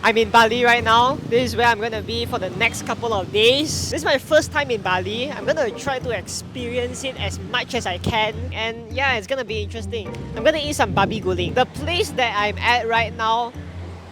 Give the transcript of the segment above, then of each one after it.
I'm in Bali right now. This is where I'm gonna be for the next couple of days. This is my first time in Bali. I'm gonna try to experience it as much as I can. And yeah, it's gonna be interesting. I'm gonna eat some Babi Guling. The place that I'm at right now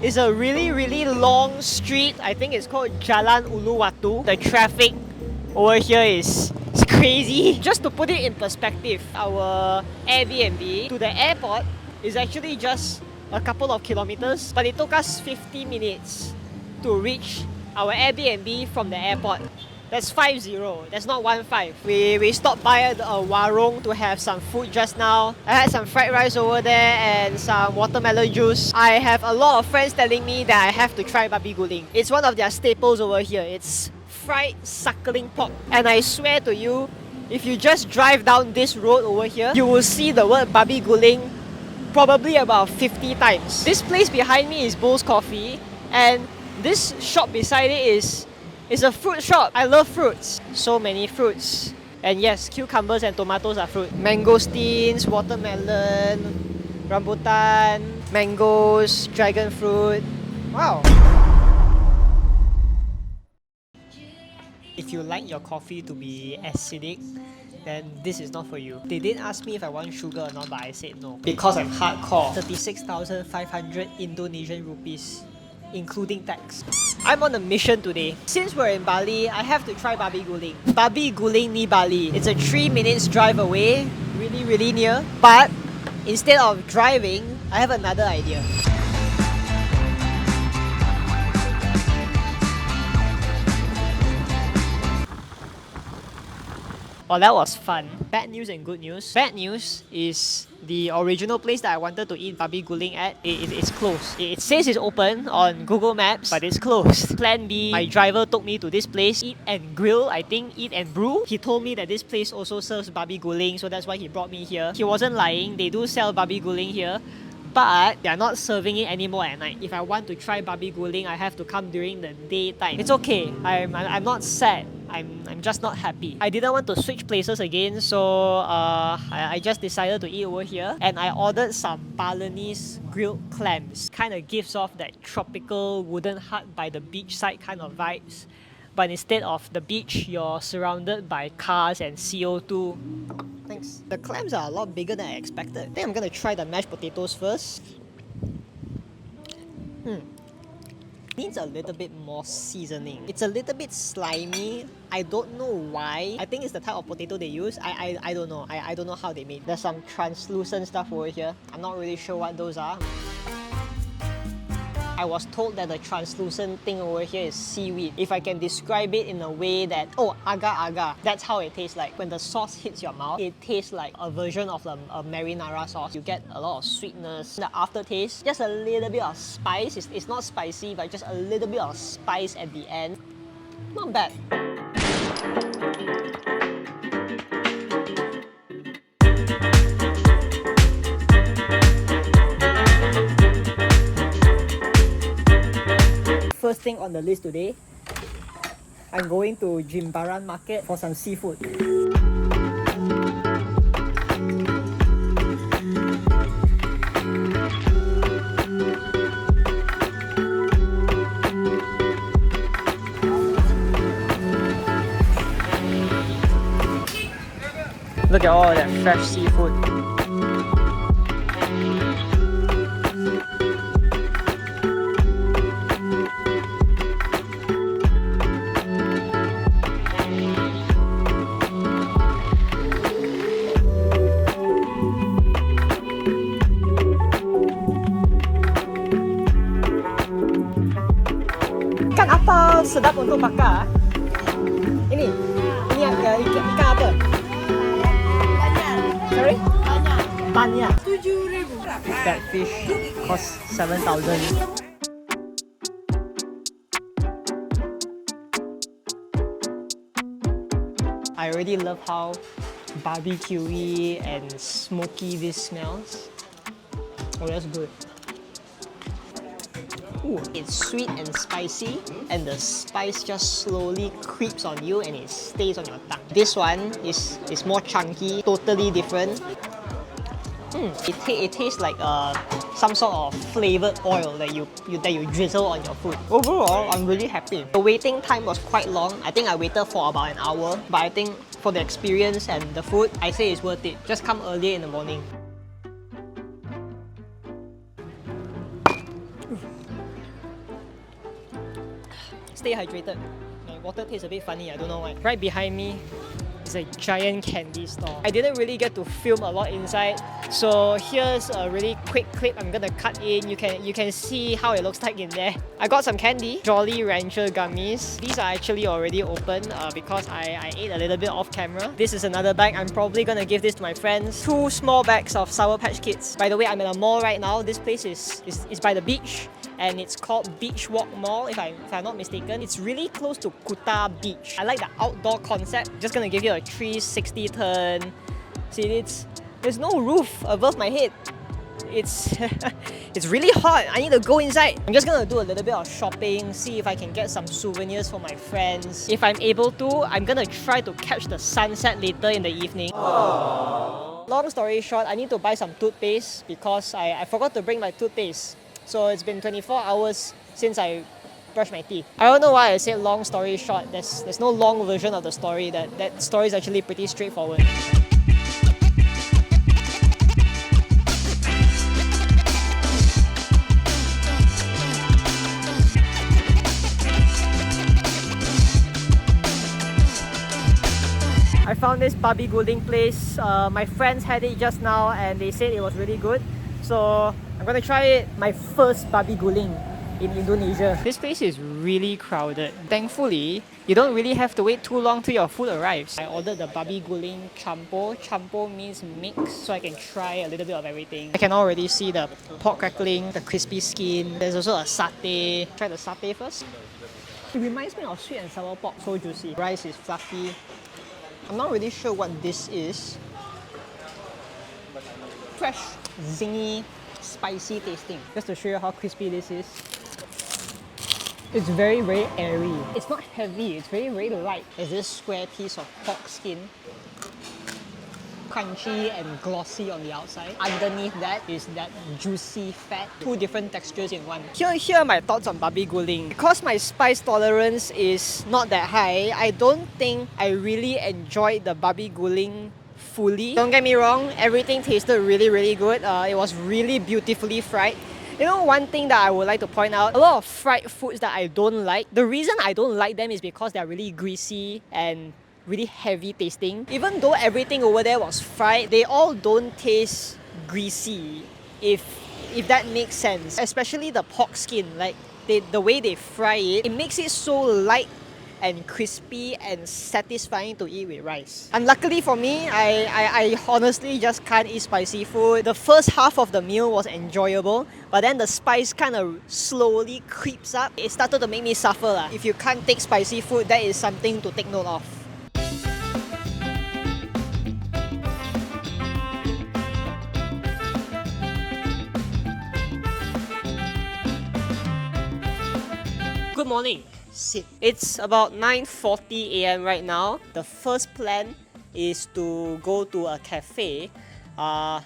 is a really long street. I think it's called Jalan Uluwatu. The traffic over here is crazy. Just to put it in perspective, our Airbnb to the airport is actually just a couple of kilometers, but it took us 50 minutes to reach our Airbnb from the airport. That's 50, that's not 15. We stopped by at a warung to have some food just now. I had some fried rice over there and some watermelon juice. I have a lot of friends telling me that I have to try Babi Guling. It's one of their staples over here. It's fried suckling pork. And I swear to you, if you just drive down this road over here, you will see the word Babi Guling probably about 50 times. This place behind me is Bowls Coffee, and this shop beside it is a fruit shop. I love fruits. So many fruits. And yes, cucumbers and tomatoes are fruit. Mangosteens, watermelon, rambutan, mangoes, dragon fruit. Wow. If you like your coffee to be acidic, then this is not for you. They didn't ask me if I want sugar or not, but I said no. Because I'm hardcore. 36,500 Indonesian rupees, including tax. I'm on a mission today. Since we're in Bali, I have to try Babi Guling. Babi Guling ni Bali. It's a 3 minutes drive away, really near. But instead of driving, I have another idea. Well, that was fun. Bad news and good news. Bad news is the original place that I wanted to eat Babi Guling at, it's closed. It says it's open on Google Maps, but it's closed. Plan B, my driver took me to this place, Eat and Grill, I think, Eat and Brew. He told me that this place also serves Babi Guling, so that's why he brought me here. He wasn't lying, they do sell Babi Guling here, but they're not serving it anymore at night. If I want to try Babi Guling, I have to come during the daytime. It's okay, I'm not sad. I'm just not happy. I didn't want to switch places again, so I just decided to eat over here, and I ordered some Balinese grilled clams. Kind of gives off that tropical wooden hut by the beachside kind of vibes, but instead of the beach, you're surrounded by cars and CO2. Thanks. The clams are a lot bigger than I expected. I think I'm gonna try the mashed potatoes first. Needs a little bit more seasoning. It's a little bit slimy. I don't know why. I think it's the type of potato they use. I don't know. I don't know how they made. There's some translucent stuff over here. I'm not really sure what those are. I was told that the translucent thing over here is seaweed. If I can describe it in a way that, oh, agar-agar, that's how it tastes like. When the sauce hits your mouth, it tastes like a version of a marinara sauce. You get a lot of sweetness. The aftertaste, just a little bit of spice. It's not spicy, but just a little bit of spice at the end. Not bad. First thing on the list today, I'm going to Jimbaran Market for some seafood. Look at all that fresh seafood. Ikan apa sedap untuk bakar? Ini ikan apa? Sorry? Banyak. 7,000. That fish costs 7,000. I already love how barbecue-y and smoky this smells. Oh, that's good. Ooh, it's sweet and spicy, and the spice just slowly creeps on you and it stays on your tongue. This one is more chunky, totally different. It tastes like some sort of flavored oil that you drizzle on your food. Overall, I'm really happy. The waiting time was quite long. I think I waited for about an hour, but I think for the experience and the food, I say it's worth it. Just come earlier in the morning. Stay hydrated. My water tastes a bit funny, I don't know why. Right behind me is a giant candy store. I didn't really get to film a lot inside, so here's a really quick clip I'm gonna cut in. You can see how it looks like in there. I got some candy, Jolly Rancher gummies. These are actually already open because I ate a little bit off camera. This is another bag. I'm probably gonna give this to my friends. 2 small bags of Sour Patch Kids. By the way, I'm at a mall right now. This place is by the beach, and it's called Beach Walk Mall, if I'm not mistaken. It's really close to Kuta Beach. I like the outdoor concept. Just gonna give you a 360 turn. See, there's no roof above my head. It's it's really hot. I need to go inside. I'm just gonna do a little bit of shopping, see if I can get some souvenirs for my friends. If I'm able to, I'm gonna try to catch the sunset later in the evening. Aww. Long story short, I need to buy some toothpaste because I forgot to bring my toothpaste. So it's been 24 hours since I brushed my teeth. I don't know why I said long story short. There's no long version of the story. That story is actually pretty straightforward. I found this Babi Guling place. My friends had it just now and they said it was really good. So I'm gonna try it. My first Babi Guling in Indonesia. This place is really crowded. Thankfully, you don't really have to wait too long till your food arrives. I ordered the Babi Guling champo. Champo means mix, so I can try a little bit of everything. I can already see the pork crackling, the crispy skin. There's also a satay. Try the satay first. It reminds me of sweet and sour pork, so juicy. Rice is fluffy. I'm not really sure what this is. Fresh, zingy, spicy tasting. Just to show you how crispy this is. It's very, very airy. It's not heavy, it's very, very light. There's this square piece of pork skin. Crunchy and glossy on the outside. Underneath that is that juicy fat. 2 different textures in one. Here are my thoughts on Babi Guling. Because my spice tolerance is not that high, I don't think I really enjoyed the Babi Guling fully. Don't get me wrong, everything tasted really, really good. It was really beautifully fried. You know, one thing that I would like to point out, a lot of fried foods that I don't like, the reason I don't like them is because they're really greasy and really heavy tasting. Even though everything over there was fried, they all don't taste greasy, if that makes sense. Especially the pork skin, like the way they fry it, it makes it so light and crispy and satisfying to eat with rice. Unluckily for me, I honestly just can't eat spicy food. The first half of the meal was enjoyable, but then the spice kind of slowly creeps up. It started to make me suffer. If you can't take spicy food, that is something to take note of. Good morning. Sit. It's about 9:40 AM right now. The first plan is to go to a cafe.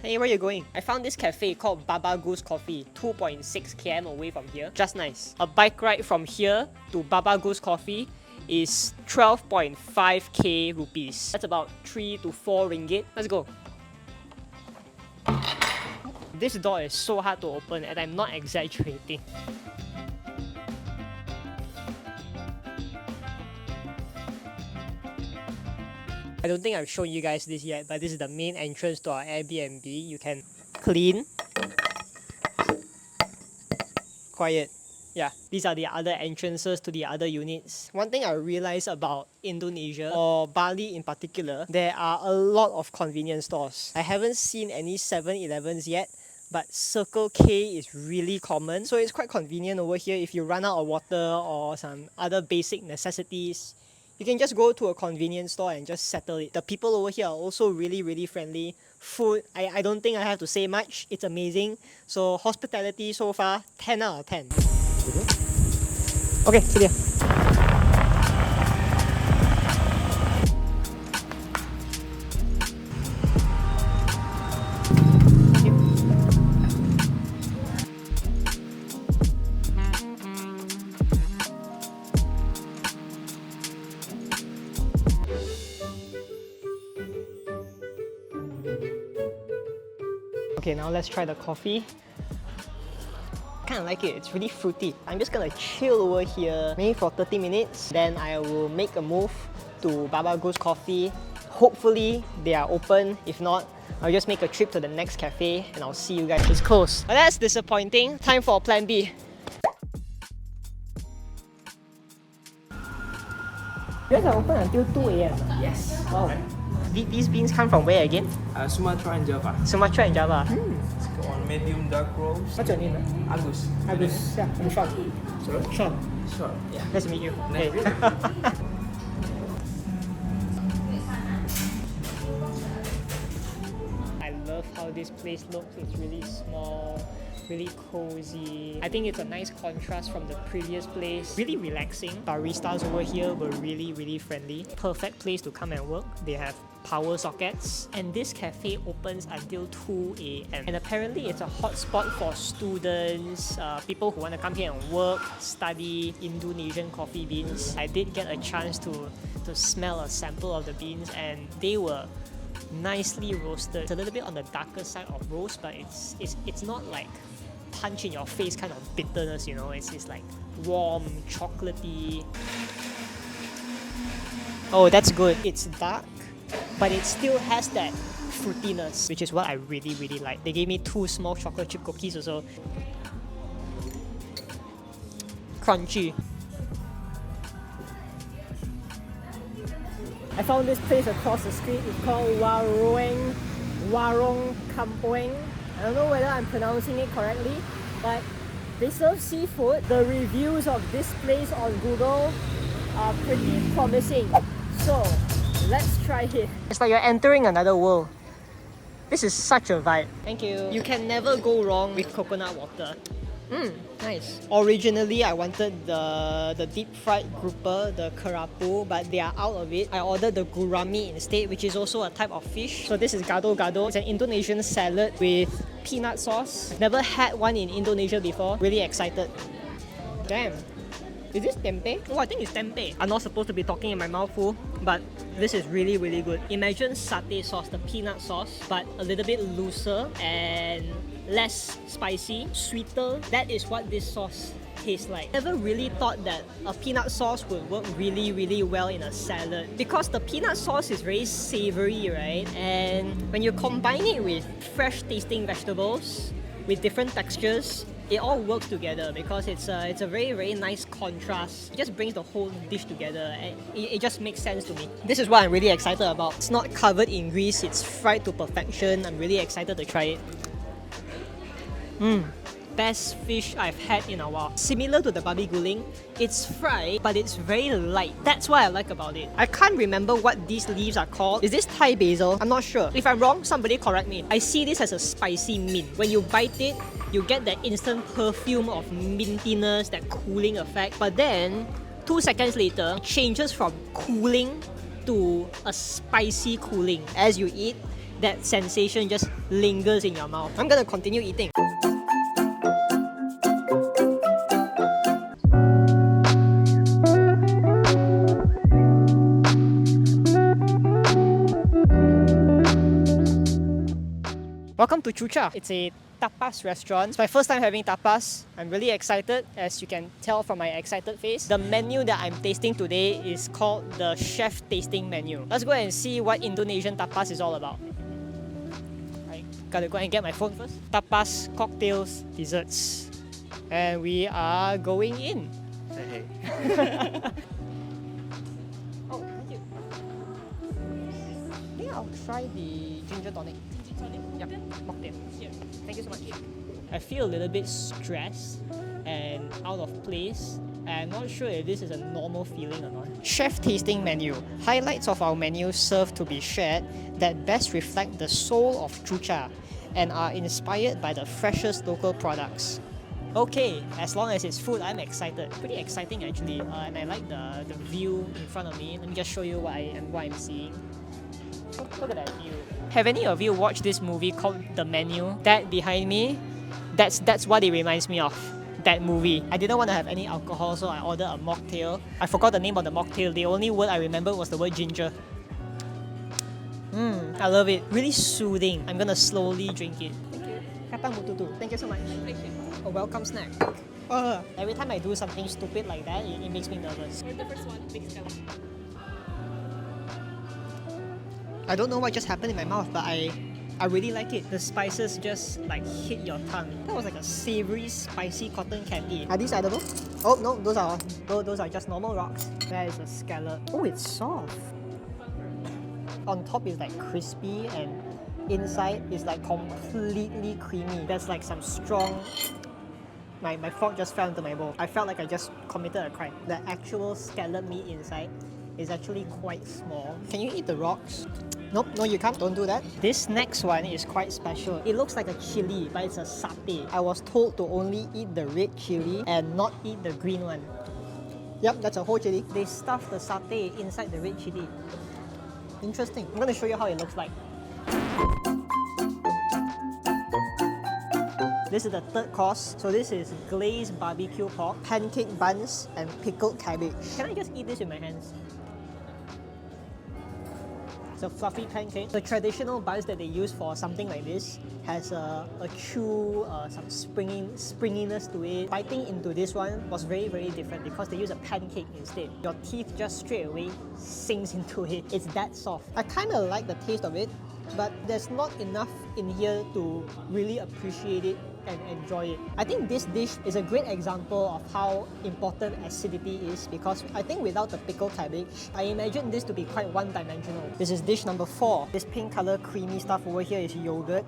Hey, where are you going? I found this cafe called Baba Goose Coffee, 2.6 km away from here. Just nice. A bike ride from here to Baba Goose Coffee is 12.5k rupees. That's about 3 to 4 ringgit. Let's go. This door is so hard to open and I'm not exaggerating. I don't think I've shown you guys this yet, but this is the main entrance to our Airbnb. You can clean. Quiet. Yeah, these are the other entrances to the other units. One thing I realized about Indonesia, or Bali in particular, there are a lot of convenience stores. I haven't seen any 7-Elevens yet, but Circle K is really common. So it's quite convenient over here if you run out of water or some other basic necessities. You can just go to a convenience store and just settle it. The people over here are also really, really friendly. Food, I don't think I have to say much. It's amazing. So hospitality so far, 10 out of 10. Okay, see ya. Okay, now let's try the coffee. Kind of like it, it's really fruity. I'm just gonna chill over here maybe for 30 minutes. Then I will make a move to Babi Guling Coffee. Hopefully they are open. If not, I'll just make a trip to the next cafe and I'll see you guys. It's closed. But that's disappointing. Time for plan B. You guys are open until 2 AM. Yes. Wow. These beans come from where again? Sumatra and Java. Sumatra and Java. It's on medium dark roast. What's your name? Agus. Agus. Yeah, I'm Sean. Sorry? Sean. Sure. Yeah. Nice to meet you. Nice to meet Hey. I love how this place looks. It's really small, really cozy. I think it's a nice contrast from the previous place. Really relaxing. Baristas over here were really friendly. Perfect place to come and work. They have power sockets, and this cafe opens until 2 AM. And apparently it's a hotspot for students, people who want to come here and work, study Indonesian coffee beans. I did get a chance to smell a sample of the beans, and they were nicely roasted. It's a little bit on the darker side of roast, but it's not like punch in your face kind of bitterness, you know. It's like warm, chocolatey. Oh, that's good. It's dark, but it still has that fruitiness, which is what I really like. They gave me 2 small chocolate chip cookies also. Crunchy. I found this place across the street. It's called Warung Kampung. I don't know whether I'm pronouncing it correctly, but they serve seafood. The reviews of this place on Google are pretty promising. So, let's try it. It's like you're entering another world. This is such a vibe. Thank you. You can never go wrong with coconut water. Nice. Originally, I wanted the deep fried grouper, the kerapu, but they are out of it. I ordered the gurami instead, which is also a type of fish. So this is gado-gado. It's an Indonesian salad with peanut sauce. I've never had one in Indonesia before. Really excited. Damn. Is this tempeh? Oh, I think it's tempeh. I'm not supposed to be talking in my mouth full, but this is really good. Imagine satay sauce, the peanut sauce, but a little bit looser and less spicy, sweeter. That is what this sauce tastes like. Never really thought that a peanut sauce would work really well in a salad, because the peanut sauce is very savory, right? And when you combine it with fresh tasting vegetables with different textures, it all works together because it's a very nice contrast. It just brings the whole dish together, and it just makes sense to me. This is what I'm really excited about. It's not covered in grease, it's fried to perfection. I'm really excited to try it. Best fish I've had in a while. Similar to the Babi Guling, it's fried, but it's very light. That's what I like about it. I can't remember what these leaves are called. Is this Thai basil? I'm not sure. If I'm wrong, somebody correct me. I see this as a spicy mint. When you bite it, you get that instant perfume of mintiness, that cooling effect. But then, 2 seconds later, it changes from cooling to a spicy cooling. As you eat, that sensation just lingers in your mouth. I'm gonna continue eating. Welcome to Chucha. It's a tapas restaurant. It's my first time having tapas. I'm really excited, as you can tell from my excited face. The menu that I'm tasting today is called the chef tasting menu. Let's go and see what Indonesian tapas is all about. I gotta go and get my phone first. Tapas, cocktails, desserts. And we are going in. Hey. Oh, thank you. I think I'll try the ginger tonic. Yep, mocktail. Thank you so much. I feel a little bit stressed and out of place. I'm not sure if this is a normal feeling or not. Chef tasting menu. Highlights of our menu served to be shared that best reflect the soul of Chucha and are inspired by the freshest local products. Okay, as long as it's food, I'm excited. Pretty exciting actually, and I like the view in front of me. Let me just show you what I'm seeing. Look at that view. Have any of you watched this movie called The Menu? That behind me, that's what it reminds me of. That movie. I didn't want to have any alcohol, so I ordered a mocktail. I forgot the name of the mocktail. The only word I remember was the word ginger. I love it. Really soothing. I'm gonna slowly drink it. Thank you. Katang mututu. Thank you so much. Thank you. A welcome snack. Every time I do something stupid like that, it makes me nervous. We're the first one. Big scale. I don't know what just happened in my mouth, but I really like it. The spices just like hit your tongue. That was like a savory, spicy cotton candy. Are these edible? Oh no, those are just normal rocks. There is a scallop. Oh, it's soft. On top is like crispy and inside is like completely creamy. There's like some strong... My fork just fell into my bowl. I felt like I just committed a crime. The actual scallop meat inside is actually quite small. Can you eat the rocks? Nope, no you can't, don't do that. This next one is quite special. It looks like a chili, but it's a satay. I was told to only eat the red chili and not eat the green one. Yep, that's a whole chili. They stuffed the satay inside the red chili. Interesting. I'm gonna show you how it looks like. This is the third course. So this is glazed barbecue pork, pancake buns, and pickled cabbage. Can I just eat this with my hands? It's a fluffy pancake. The traditional buns that they use for something like this has a chew, some springiness to it. Biting into this one was very, very different because they use a pancake instead. Your teeth just straight away sinks into it. It's that soft. I kind of like the taste of it, but there's not enough in here to really appreciate it and enjoy it. I think this dish is a great example of how important acidity is, because I think without the pickled cabbage, I imagine this to be quite one-dimensional. This is dish number 4. This pink color creamy stuff over here is yogurt.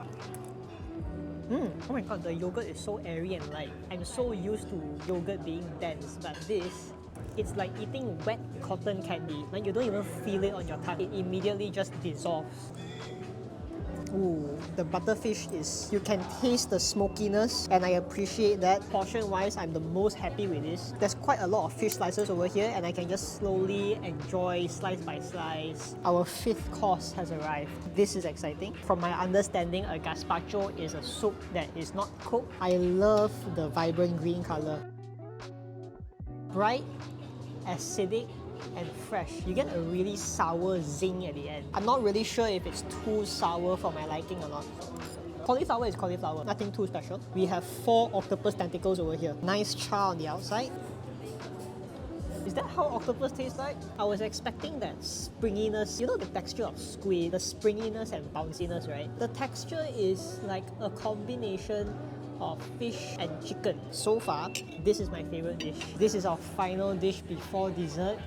Oh my god, the yogurt is so airy and light. I'm so used to yogurt being dense, but this, it's like eating wet cotton candy. Like you don't even feel it on your tongue. It immediately just dissolves. Ooh, the butterfish is... You can taste the smokiness and I appreciate that. Portion-wise, I'm the most happy with this. There's quite a lot of fish slices over here and I can just slowly enjoy slice by slice. Our 5th course has arrived. This is exciting. From my understanding, a gazpacho is a soup that is not cooked. I love the vibrant green color. Bright, acidic, and fresh. You get a really sour zing at the end. I'm not really sure if it's too sour for my liking or not. Cauliflower is cauliflower, nothing too special. We have 4 octopus tentacles over here. Nice char on the outside. Is that how octopus tastes like? I was expecting that springiness, you know the texture of squid, the springiness and bounciness, right? The texture is like a combination of fish and chicken. So far, this is my favorite dish. This is our final dish before dessert.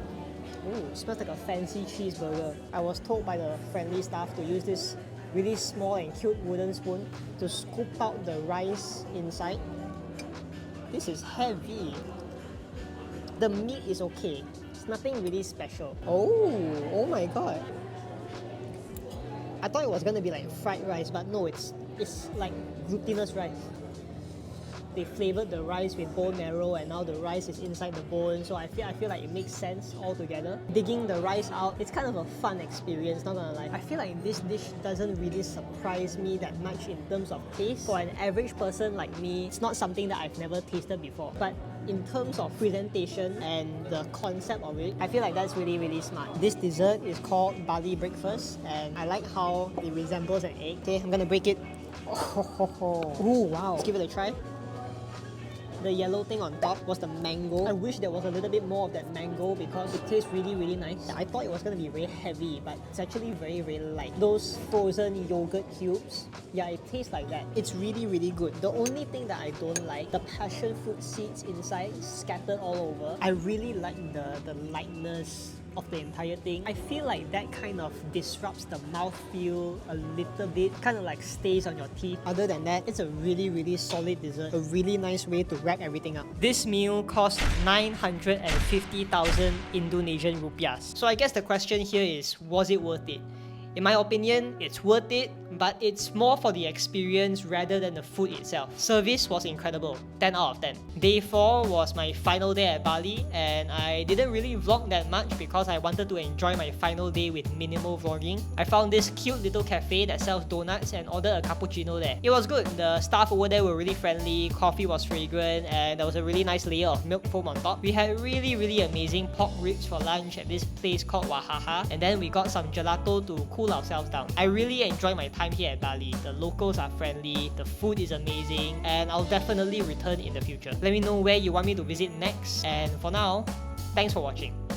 Ooh, it smells like a fancy cheeseburger. I was told by the friendly staff to use this really small and cute wooden spoon to scoop out the rice inside. This is heavy. The meat is okay. It's nothing really special. Oh my god. I thought it was gonna be like fried rice, but no, it's like glutinous rice. They flavored the rice with bone marrow and now the rice is inside the bone, so I feel like it makes sense all together. Digging the rice out, it's kind of a fun experience, not gonna lie. I feel like this dish doesn't really surprise me that much in terms of taste. For an average person like me, it's not something that I've never tasted before. But in terms of presentation and the concept of it, I feel like that's really, really smart. This dessert is called Bali breakfast and I like how it resembles an egg. Okay, I'm gonna break it. Oh wow. Let's give it a try. The yellow thing on top was the mango. I wish there was a little bit more of that mango because it tastes really, really nice. I thought it was going to be very heavy, but it's actually very, very light. Those frozen yogurt cubes, yeah, it tastes like that. It's really, really good. The only thing that I don't like, the passion fruit seeds inside scattered all over. I really like the lightness of the entire thing. I feel like that kind of disrupts the mouthfeel a little bit, kind of like stays on your teeth. Other than that, it's a really, really solid dessert. A really nice way to wrap everything up. This meal cost 950,000 Indonesian rupiahs. So I guess the question here is, was it worth it? In my opinion, it's worth it, but it's more for the experience rather than the food itself. Service was incredible, 10 out of 10. Day 4 was my final day at Bali and I didn't really vlog that much because I wanted to enjoy my final day with minimal vlogging. I found this cute little cafe that sells donuts and ordered a cappuccino there. It was good. The staff over there were really friendly, coffee was fragrant, and there was a really nice layer of milk foam on top. We had really, really amazing pork ribs for lunch at this place called Wahaha, and then we got some gelato to cool ourselves down. I really enjoyed my time time here at Bali. The locals are friendly, the food is amazing, and I'll definitely return in the future. Let me know where you want me to visit next, and for now, thanks for watching.